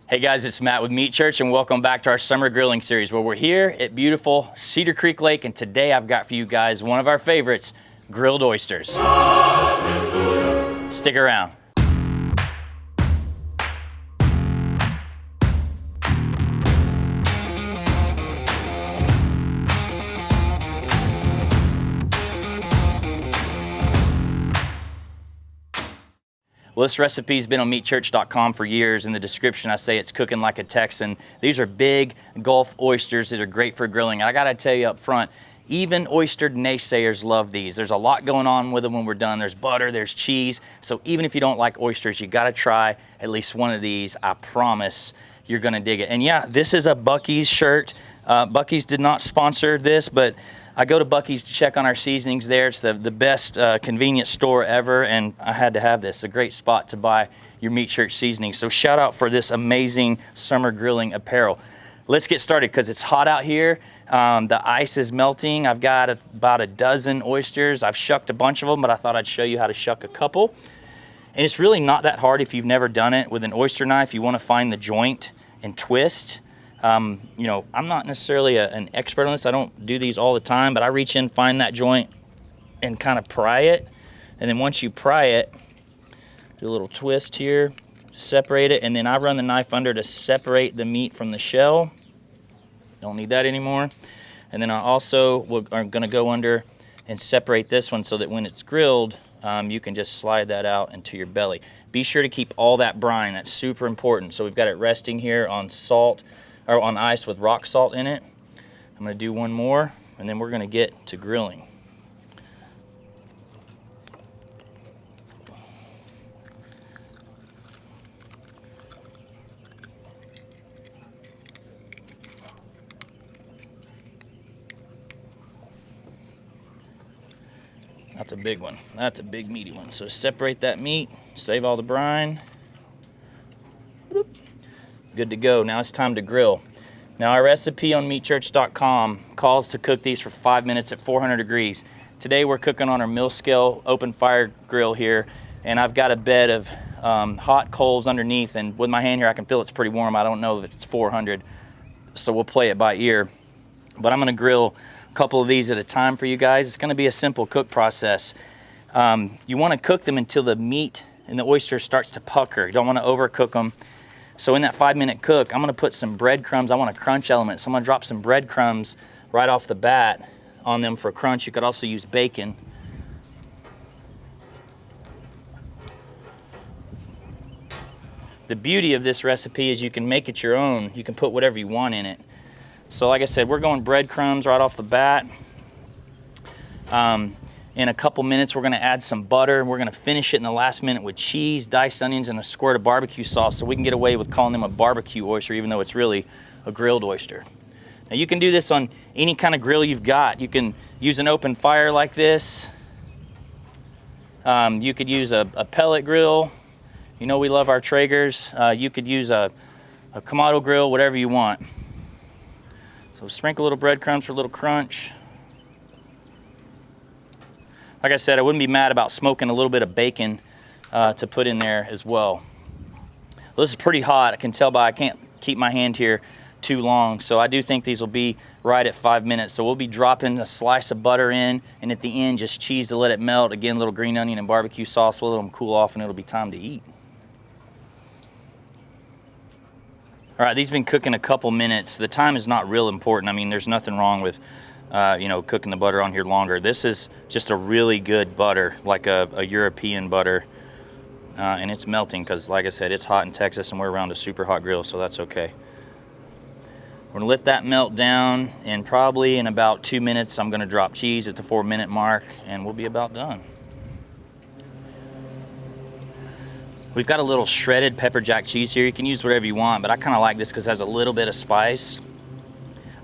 Hey guys, it's Matt with Meat Church and welcome back to our summer grilling series where we're here at beautiful Cedar Creek Lake, and today I've got for you guys one of our favorites, grilled oysters. Hallelujah. Stick around. Well, this recipe's been on meatchurch.com for years. In the description, I say it's cooking like a Texan. These are big Gulf oysters that are great for grilling. I gotta tell you up front, even oyster naysayers love these. There's a lot going on with them when we're done. There's butter, there's cheese. So even if you don't like oysters, you gotta try at least one of these. I promise you're gonna dig it. And yeah, this is a Buc-ee's shirt. Buc-ee's did not sponsor this, but I go to Buc-ee's to check on our seasonings there. It's the best convenience store ever, and I had to have this. A great spot to buy your Meat Church seasoning. So shout out for this amazing summer grilling apparel. Let's get started because it's hot out here. The ice is melting. I've got about a dozen oysters. I've shucked a bunch of them, but I thought I'd show you how to shuck a couple. And it's really not that hard if you've never done it. With an oyster knife, you want to find the joint and twist. You know, I'm not necessarily an expert on this. I don't do these all the time, but I reach in, find that joint, and kind of pry it. And then once you pry it, do a little twist here to separate it, and then I run the knife under to separate the meat from the shell. Don't need that anymore. And then I also are gonna go under and separate this one so that when it's grilled, you can just slide that out into your belly. Be sure to keep all that brine. That's super important. So we've got it resting here on salt, or on ice with rock salt in it. I'm gonna do one more, and then we're gonna get to grilling. That's a big one. That's a big meaty one. So separate that meat, save all the brine. Good to go. Now it's time to grill. Now our recipe on meatchurch.com calls to cook these for 5 minutes at 400 degrees. Today we're cooking on our mill scale open fire grill here, and I've got a bed of hot coals underneath, and with my hand here I can feel it's pretty warm. I don't know if it's 400, so we'll play it by ear. But I'm gonna grill a couple of these at a time for you guys. It's gonna be a simple cook process. You wanna cook them until the meat and the oyster starts to pucker. You don't wanna overcook them. So in that 5-minute cook, I'm gonna put some breadcrumbs. I want a crunch element. So I'm gonna drop some breadcrumbs right off the bat on them for crunch. You could also use bacon. The beauty of this recipe is you can make it your own. You can put whatever you want in it. So like I said, we're going breadcrumbs right off the bat. In a couple minutes, we're gonna add some butter, and we're gonna finish it in the last minute with cheese, diced onions, and a squirt of barbecue sauce, so we can get away with calling them a barbecue oyster, even though it's really a grilled oyster. Now you can do this on any kind of grill you've got. You can use an open fire like this. You could use a pellet grill. You know we love our Traegers. You could use a Kamado grill, whatever you want. So sprinkle a little breadcrumbs for a little crunch. Like I said, I wouldn't be mad about smoking a little bit of bacon to put in there as well. This is pretty hot. I can tell by I can't keep my hand here too long. So I do think these will be right at 5 minutes. So we'll be dropping a slice of butter in, and at the end, just cheese to let it melt. Again, a little green onion and barbecue sauce. We'll let them cool off, and it'll be time to eat. All right, these have been cooking a couple minutes. The time is not real important. I mean, there's nothing wrong with cooking the butter on here longer. This is just a really good butter, like a European butter, and it's melting because, like I said, it's hot in Texas and we're around a super hot grill, so that's okay. We're gonna let that melt down, and probably in about 2 minutes, I'm gonna drop cheese at the 4-minute mark, and we'll be about done. We've got a little shredded pepper jack cheese here. You can use whatever you want, but I kind of like this because it has a little bit of spice.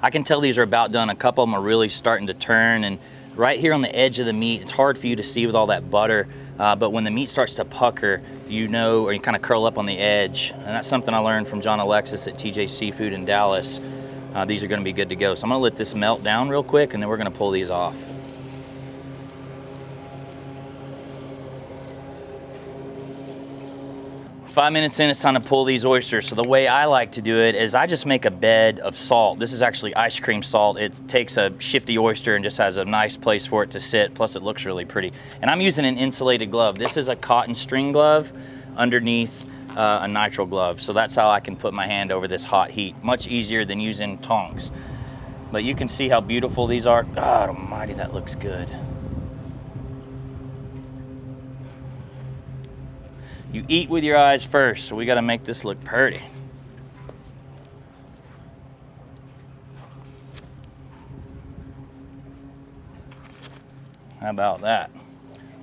I can tell these are about done. A couple of them are really starting to turn, and right here on the edge of the meat, it's hard for you to see with all that butter, but when the meat starts to pucker, you know, or you kind of curl up on the edge, and that's something I learned from John Alexis at TJ Seafood in Dallas. These are gonna be good to go. So I'm gonna let this melt down real quick, and then we're gonna pull these off. 5 minutes in, it's time to pull these oysters. So the way I like to do it is I just make a bed of salt. This is actually ice cream salt. It takes a shifty oyster and just has a nice place for it to sit. Plus it looks really pretty. And I'm using an insulated glove. This is a cotton string glove underneath a nitrile glove. So that's how I can put my hand over this hot heat. Much easier than using tongs. But you can see how beautiful these are. God almighty, that looks good. You eat with your eyes first, so we gotta make this look pretty. How about that?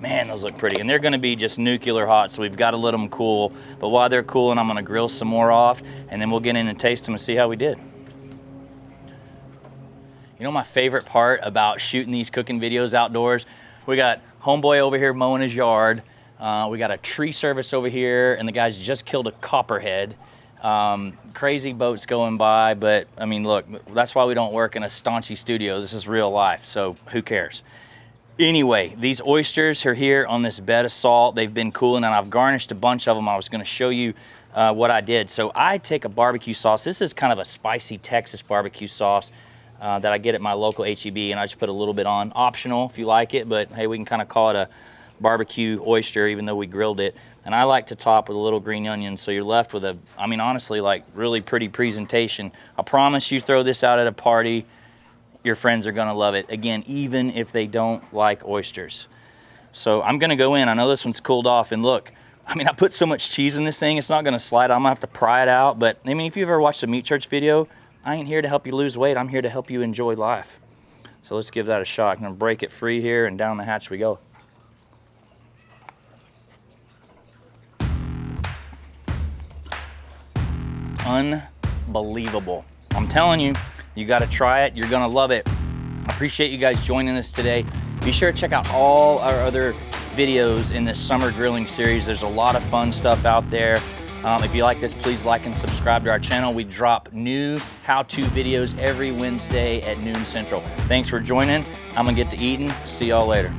Man, those look pretty. And they're gonna be just nuclear hot, so we've gotta let them cool. But while they're cooling, I'm gonna grill some more off, and then we'll get in and taste them and see how we did. You know my favorite part about shooting these cooking videos outdoors? We got homeboy over here mowing his yard. We got a tree service over here, and the guys just killed a copperhead. Crazy boats going by, but I mean, look, that's why we don't work in a staunchy studio. This is real life, so who cares? Anyway, these oysters are here on this bed of salt. They've been cooling, and I've garnished a bunch of them. I was gonna show you what I did. So I take a barbecue sauce. This is kind of a spicy Texas barbecue sauce that I get at my local HEB, and I just put a little bit on. Optional if you like it, but hey, we can kind of call it a barbecue oyster even though we grilled it. And I like to top with a little green onion, so you're left with a, I mean, honestly, like really pretty presentation. I promise you, throw this out at a party, your friends are gonna love it. Again, even if they don't like oysters. So I'm gonna go in. I know this one's cooled off, and look, I mean, I put so much cheese in this thing, it's not gonna slide. I'm gonna have to pry it out. But I mean, if you've ever watched a Meat Church video, I ain't here to help you lose weight. I'm here to help you enjoy life. So let's give that a shot. I'm gonna break it free here, and down the hatch we go. Unbelievable. I'm telling you, you got to try it. You're going to love it. I appreciate you guys joining us today. Be sure to check out all our other videos in this summer grilling series. There's a lot of fun stuff out there. If you like this, please like and subscribe to our channel. We drop new how-to videos every Wednesday at noon Central. Thanks for joining. I'm going to get to eating. See y'all later.